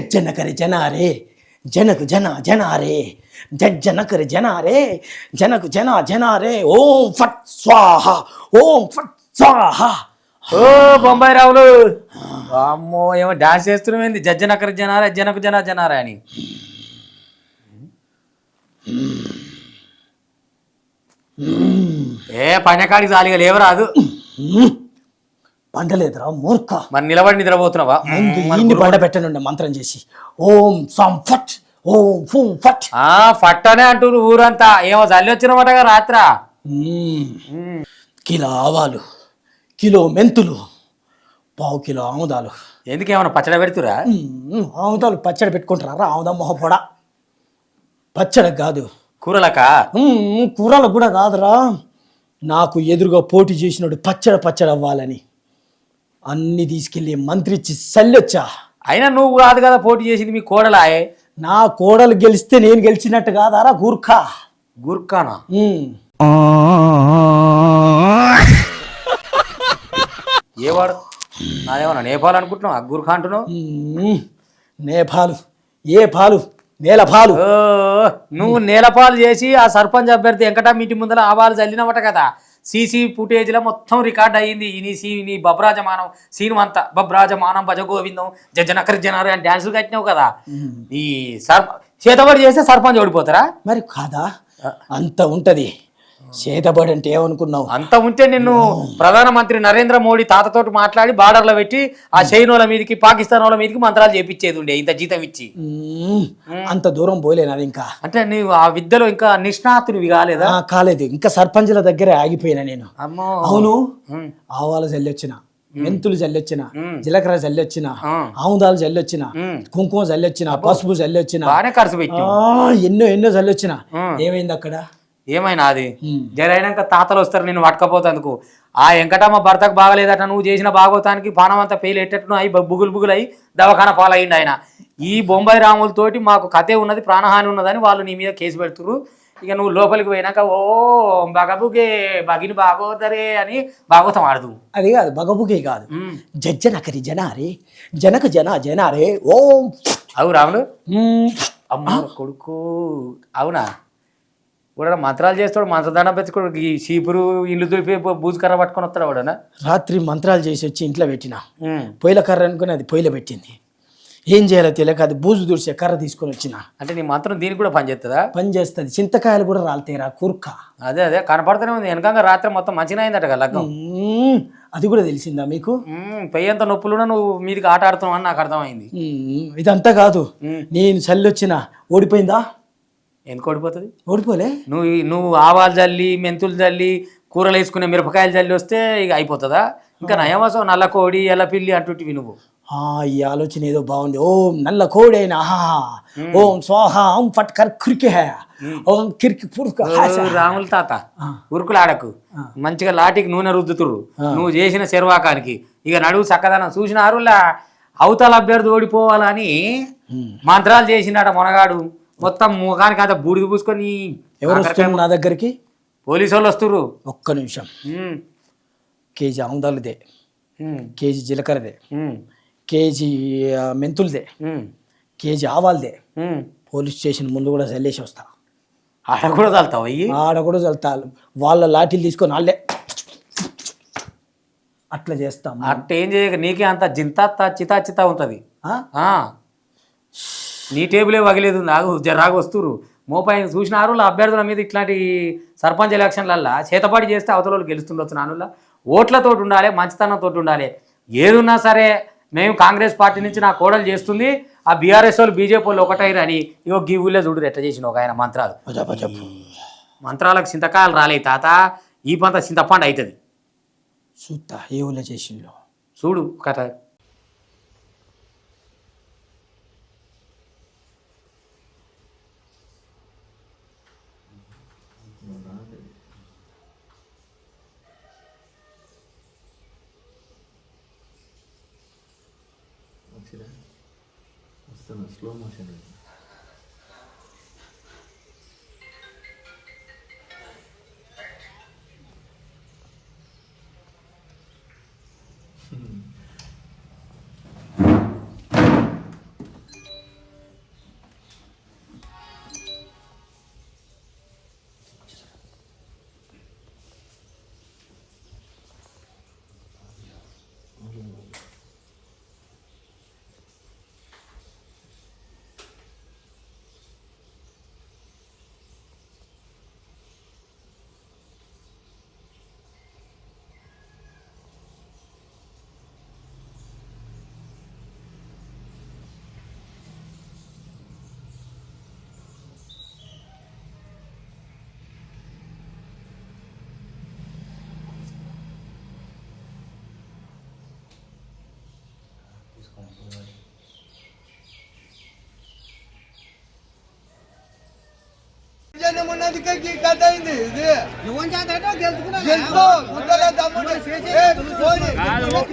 జజ్జన కరి జనారే జనకు జన జనారే జజ్జన కరి జనారే జనకు జన జనారే ఓం ఫట్ స్వాహ ఓం ఫట్ స్వాహ. ఓ బొంబాయి రావులు అమ్మో ఏమో డాన్స్ చేస్తున్నామేంది జజ్జనకర జనారా జనకు జన జనారా అని. ఏ పైనకాడికి జాలిగా లేవరాదు. పంటలేదురా మూర్ఖ. మరి నిలబడి నిద్రపోతున్నావా? ముందు పంట పెట్టనుండే మంత్రం చేసి ఓం సం ఫట్ ఓం ఫుం ఫట్. ఫట్ అనే అంటున్నారు ఊరంతా. ఏమో చల్లి వచ్చినమాటగా రాత్రా. కిలో ఆవాలు, కిలో మెంతులు, పావు కిలో ఆముదాలు. ఎందుకేమన్నా పచ్చడి పెడుతురా? ఆముదాలు పచ్చడి పెట్టుకుంటారా? ఆముదం మొహపొడ పచ్చడి కాదు కూరలక. కూరలకు కూడా కాదురా, నాకు ఎదురుగా పోటీ చేసినాడు పచ్చడి అవ్వాలని అన్ని తీసుకెళ్ళి మంత్రి ఇచ్చి సల్లొచ్చా. అయినా నువ్వు కాదు కదా పోటీ చేసింది, మీ కోడలాయే. నా కోడలు గెలిస్తే నేను గెలిచినట్టు కాదారా గూర్ఖా. గూర్ఖానా? ఏవాడు నాదేమన్నా నేపాల్ అనుకుంటున్నావు? గూర్ఖా అంటున్నావు? నేపాలు ఏ పాలు నేలపాలు. నువ్వు నేలపాలు చేసి ఆ సర్పంచ్ అభ్యర్థి వెంకట మీటి ముందర ఆవాలు చల్లినవట కదా. సీసీ ఫుటేజ్లో మొత్తం రికార్డ్ అయ్యింది. నీ బబ్రాజమానం సీను అంతా బబ్రాజమానం భజగోవిందం జజ్జనకర జనారు అని డ్యాన్సులు కట్టినావు కదా. ఈ చేతబడి చేస్తే సర్పంచ్ ఓడిపోతారా? మరి కాదా? అంత ఉంటది. చేతబడి అంటే ఏమనుకున్నావు? అంత ఉంటే నిన్ను ప్రధానమంత్రి నరేంద్ర మోడీ తాతతో మాట్లాడి బార్డర్లో పెట్టి ఆ చైనోల మీదకి పాకిస్తాన్ వాళ్ళ మీదకి మంత్రాలు చేపించేది ఉండే ఇంత జీతం ఇచ్చి. అంత దూరం పోలేనాది. ఇంకా అంటే నువ్వు ఆ విద్యలో ఇంకా నిష్ణాతునివి కాలేదా? కాలేదు. ఇంకా సర్పంచ్ల దగ్గరే ఆగిపోయినా నేను. అమ్మో. అవును, ఆవాలు చల్లొచ్చిన, మెంతులు చల్లొచ్చిన, జీలకర్ర చల్లొచ్చిన, ఆముదాలు చల్లొచ్చిన, కుంకుమ చల్లొచ్చిన, పసుపు చల్లొచ్చిన, బాగానే ఖర్చు పెట్టి ఎన్నో చల్లొచ్చిన. ఏమైంది అక్కడ? ఏమైనా అది జరైనాక తాతలు వస్తారు నేను పట్టుకపోతందుకు. ఆ వెంకటమ్మ భర్తకు బాగలేదట, నువ్వు చేసిన భాగవతానికి పానం అంతా ఫెయిల్ ఎట్టేట్టును అయి బుగులు అయి దవాఖాన పాలయ్యిండు ఆయన. ఈ బొంబాయి రాములతోటి మాకు కథే ఉన్నది, ప్రాణహాని ఉన్నదని వాళ్ళు నీ మీద కేసు పెడుతురు. ఇక నువ్వు లోపలికి పోయినాక ఓ బగబుగే బగిని బాగోదరే అని భాగవతం ఆడదు. అది కాదు, బగబుగే కాదు, జజ్జనకరి జనారే జనకు జన జనారే ఓం. అవు రాముడు అమ్మ కొడుకు. అవునా? కూడా మంత్రాలు చేస్తాడు, మంత్రదండం పెట్టుకోడు. ఈ చీపురు ఇల్లు దులిపి బూజు కర్ర పట్టుకొని వస్తాడు వాడనా. రాత్రి మంత్రాలు చేసి వచ్చి ఇంట్లో పెట్టిన పొయ్యిల కర్ర అనుకుని అది పొయ్యిలో పెట్టింది. ఏం చేయాలో తెలియక అది బూజు దుడిచే కర్ర తీసుకొని వచ్చిన. అంటే నీ మంత్రం దీనికి కూడా పని చేస్తుందా? పని చేస్తుంది. చింతకాయలు కూడా రాలితేరా కూర్క. అదే కనపడుతూనే ఉంది. వెనకంగా రాత్రి మొత్తం మంచిగా అయిందట లగ్గం. అది కూడా తెలిసిందా మీకు? పెయ్యంత నొప్పులున్నా నువ్వు మీదికి ఆట ఆడుతున్నావు అని నాకు అర్థమైంది. ఇదంతా కాదు, నేను చల్లొచ్చిన ఓడిపోయిందా? ఎందుకు ఓడిపోతుంది? ఓడిపోలే. నువ్వు ఆవాలు జల్లి మెంతులు జల్లి కూరలు వేసుకునే మిరపకాయలు జల్లి వస్తే ఇక అయిపోతుందా? ఇంకా నయమసం నల్ల కోడి ఎల్ల పిల్లి అంటుంటివి నువ్వు. ఈ ఆలోచన ఏదో బాగుంది. ఓం నల్ల కోడైనా ఓం స్వాహ ఓం ఫట్ కర్కి ఓం కిరికి పురుక. రాముల తాత ఉరుకులు ఆడకు, మంచిగా లాటికి నూనె రుద్దుతురు నువ్వు చేసిన శర్వాకానికి. ఇక నడువు చక్కదనం చూసినారులా అవతల అభ్యర్థి ఓడిపోవాలని మంత్రాలు చేసినాడ మొనగాడు. మొత్తం ముఖానికి అంత బూడిద పూసుకొని. ఎవరు వస్తున్నారు నా దగ్గరికి? పోలీసు వాళ్ళు వస్తుర్రు. ఒక్క నిమిషం. కేజీ ఆముదాలుదే, కేజీ జీలకర్రదే, కేజీ మెంతులదే, కేజీ ఆవాలదే పోలీస్ స్టేషన్ ముందు కూడా చల్లేసి వస్తా. ఆడ కూడా చల్తావు? ఆడ కూడా చల్తా. వాళ్ళ లాఠీలు తీసుకొని వాళ్ళే అట్లా చేస్తాం. అట్ట ఏం చేయక నీకే అంత చితా ఉంటుంది. నీ టేబులే వగిలేదు. నాకు జరాగా వస్తురు మోపాయి చూసినారు. అభ్యర్థుల మీద ఇట్లాంటి సర్పంచ్ ఎలక్షన్లల్లా చేతపాటి చేస్తే అవతల వాళ్ళు గెలుస్తుండొచ్చు. నానులా ఓట్లతో ఉండాలి, మంచితనంతో ఉండాలి. ఏదున్నా సరే మేము కాంగ్రెస్ పార్టీ నుంచి నా కోడలు చేస్తుంది, ఆ బీఆర్ఎస్ వాళ్ళు బీజేపీ వాళ్ళు ఒకటైరు అని ఇగో గీ ఊళ్ళో చూడు ఎట్లా చేసిన ఒక ఆయన మంత్రాలు. మంత్రాలకు చింతకాయలు రాలే తాత, ఈ పంత చింతపండు అవుతుంది. చూస్తా ఏ ఊళ్ళో చేసిందో చూడు కథ. Slow motion.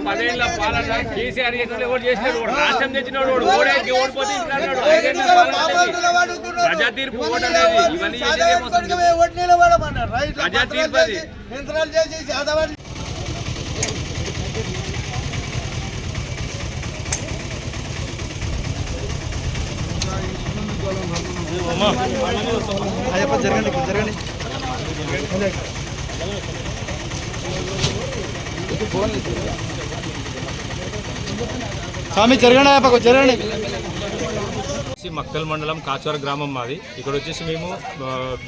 పదేళ్ల పాలన కేసీఆర్ చేసినాడు, రాష్ట్రం తెచ్చినాడు, ప్రజా తీర్పు ఓటు అనేది ఇవన్నీ ప్రజా తీర్పు అది. స్వామి జరగండి. మక్తల్ మండలం కాచవర గ్రామం మాది. ఇక్కడ వచ్చేసి మేము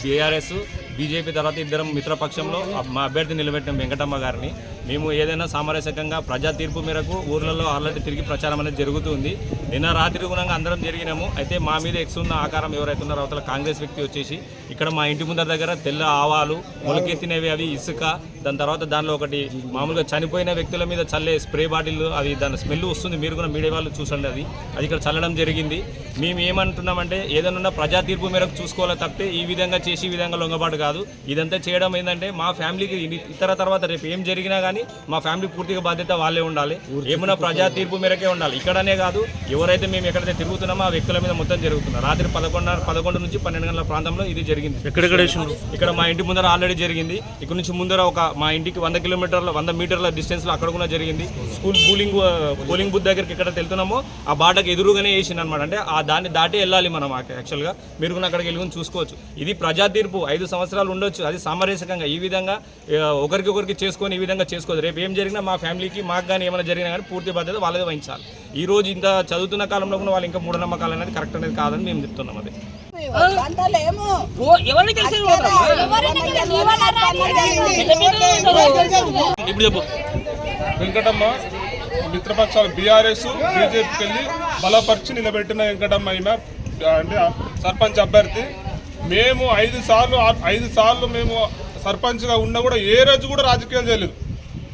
బీఆర్ఎస్ బీజేపీ తర్వాత ఇద్దరం మిత్రపక్షంలో మా అభ్యర్థి నిలబెట్టిన వెంకటమ్మ గారిని. మేము ఏదైనా సామరస్యకంగా ప్రజా తీర్పు మేరకు ఊర్లలో ఆల్రెడీ తిరిగి ప్రచారం అనేది జరుగుతుంది. నిన్న రాత్రి గుణంగా అందరం జరిగినాము. అయితే మా మీద ఎక్సున్న ఆకారం ఎవరైతే ఉన్నారో అవతల కాంగ్రెస్ వ్యక్తి వచ్చేసి ఇక్కడ మా ఇంటి ముందర దగ్గర తెల్ల ఆవాలు మొలకెత్తినవి, అవి ఇసుక, దాని తర్వాత దానిలో ఒకటి మామూలుగా చనిపోయిన వ్యక్తుల మీద చల్లే స్ప్రే బాటిల్, అవి దాని స్మెల్ వస్తుంది. మీరు కూడా మీడియా వాళ్ళు చూసండి, అది ఇక్కడ చల్లడం జరిగింది. మేము ఏమంటున్నామంటే ఏదైనా ప్రజా తీర్పు మేరకు చూసుకోవాలి తప్పితే ఈ విధంగా చేసి ఈ విధంగా లొంగబాటు కాదు. ఇదంతా చేయడం ఏంటంటే మా ఫ్యామిలీకి ఇతర తర్వాత రేపు ఏం జరిగినా కానీ మా ఫ్యామిలీ పూర్తిగా బాధ్యత వాళ్ళే ఉండాలి. ఏమైనా ప్రజా తీర్పు మేరకే ఉండాలి. ఇక్కడనే కాదు, ఎవరైతే మేము ఎక్కడైతే తిరుగుతున్నామో ఆ వ్యక్తుల మీద మొత్తం జరుగుతుంది. రాత్రి 11 నుంచి 12 గంటల ప్రాంతంలో ఇది జరిగింది. ఇక్కడ మా ఇంటి ముందర ఆల్రెడీ జరిగింది. ఇక్కడ నుంచి ముందర ఒక మా ఇంటికి 100 మీటర్ల డిస్టెన్స్లో అక్కడ కూడా జరిగింది. స్కూల్ పోలింగ్ బూత్ దగ్గరికి ఎక్కడ వెళ్తున్నామో ఆ బాటకు ఎదురుగానే వేసింది అనమాట. అంటే ఆ దాన్ని దాటి వెళ్ళాలి మనం. యాక్చువల్గా మీరు కూడా అక్కడికి వెళ్ళి చూసుకోవచ్చు. ఇది ప్రజా తీర్పు 5 సంవత్సరాలు ఉండొచ్చు. అది సామరస్యకంగా ఈ విధంగా ఒకరికి చేసుకొని ఈ విధంగా చేసుకోవచ్చు. రేపు ఏం జరిగినా మా ఫ్యామిలీకి మాకు కానీ ఏమైనా జరిగినా కానీ పూర్తి బాధ్యత వాళ్ళదే వహించాలి. ఈ రోజు ఇంత చదువుతున్న కాలంలో కూడా వాళ్ళు ఇంకా మూఢనమ్మకాలు అనేది కరెక్ట్ అనేది కాదని మేము చెప్తున్నాం. అది ఇప్పుడు చెప్పు. వెంకటమ్మ మిత్రపక్షాలు బీఆర్ఎస్ బీజేపీకి వెళ్ళి బలపరిచి నిలబెట్టిన వెంకటమ్మ ఈమె అంటే సర్పంచ్ అభ్యర్థి. మేము 5 సార్లు మేము సర్పంచ్గా ఉన్నా కూడా ఏ రోజు కూడా రాజకీయాలు చేయలేదు.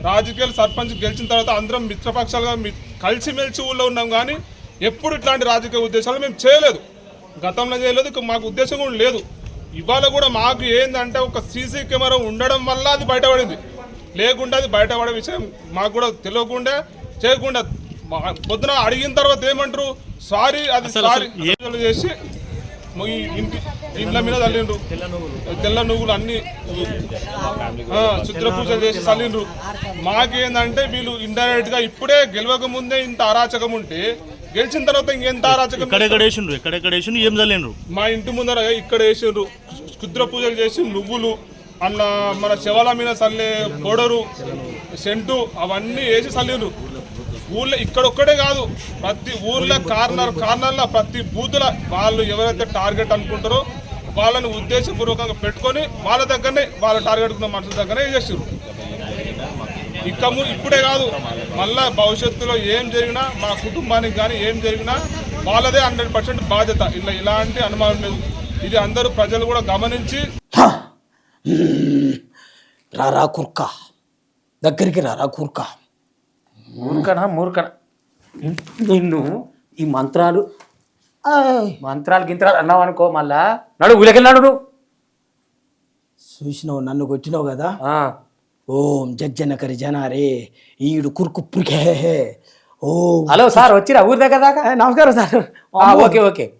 రాజకీయాలు సర్పంచ్ గెలిచిన తర్వాత అందరం మిత్రపక్షాలుగా కలిసిమెలిసి ఊళ్ళో ఉన్నాం. కానీ ఎప్పుడు ఇట్లాంటి రాజకీయ ఉద్దేశాలు మేము చేయలేదు. గతంలో చేయలేదు, ఇక మాకు ఉద్దేశం కూడా లేదు. ఇవాళ కూడా మాకు ఏంటంటే ఒక సీసీ కెమెరా ఉండడం వల్ల అది బయటపడింది. లేకుండా అది బయటపడే విషయం మాకు కూడా తెలియకుండా చేయకుండా పొద్దున అడిగిన తర్వాత ఏమంటారు, సారీ అది సారీ చేసి ఇండ్ల మీద చల్లిండ్రు. తెల్ల నువ్వులు అన్ని శుద్ర పూజలు చేసి చల్లిండ్రు. మాకేందంటే వీళ్ళు ఇండైరెక్ట్ గా ఇప్పుడే గెలవక ముందే ఇంత అరాచకం ఉంటే గెలిచిన తర్వాత ఇంకెంత అరాచకం. ఎక్కడెక్కడ ఏం చల్లిండ్రు? మా ఇంటి ముందర ఇక్కడ వేసిండ్రు. శుద్ర పూజలు చేసి నువ్వులు అన్న మన శవాల మీద చల్లే పౌడరు, సెంటు అవన్నీ వేసి చల్లిండ్రు. ఊళ్ళో ఇక్కడొక్కడే కాదు, ప్రతి ఊర్లో కార్నర్లో ప్రతి బూతుల వాళ్ళు ఎవరైతే టార్గెట్ అనుకుంటారో వాళ్ళని ఉద్దేశపూర్వకంగా పెట్టుకొని వాళ్ళ దగ్గరనే వాళ్ళ టార్గెట్ ఉన్న మనుషుల దగ్గరనే చేసారు. ఇప్పుడే కాదు, మళ్ళా భవిష్యత్తులో ఏం జరిగినా మా కుటుంబానికి కానీ ఏం జరిగినా వాళ్ళదే 100% బాధ్యత. ఇలాంటి అనుమానం లేదు. ఇది అందరూ ప్రజలు కూడా గమనించి రారా కుర్క దగ్గరికి రారా కుర్క. మూర్ఖన నిన్ను ఈ మంత్రాలు గింత్రాలు అన్నావు అనుకో, మళ్ళా నడు ఊళ్ళకెళ్ళాడు. నువ్వు చూసినావు, నన్ను కొట్టినావు కదా. ఓం జజ్జనకరి జనారే ఈడు కుర్కు. ఓ హలో సార్, వచ్చిరా ఊరి దగ్గర దాకా? నమస్కారం సార్. ఓకే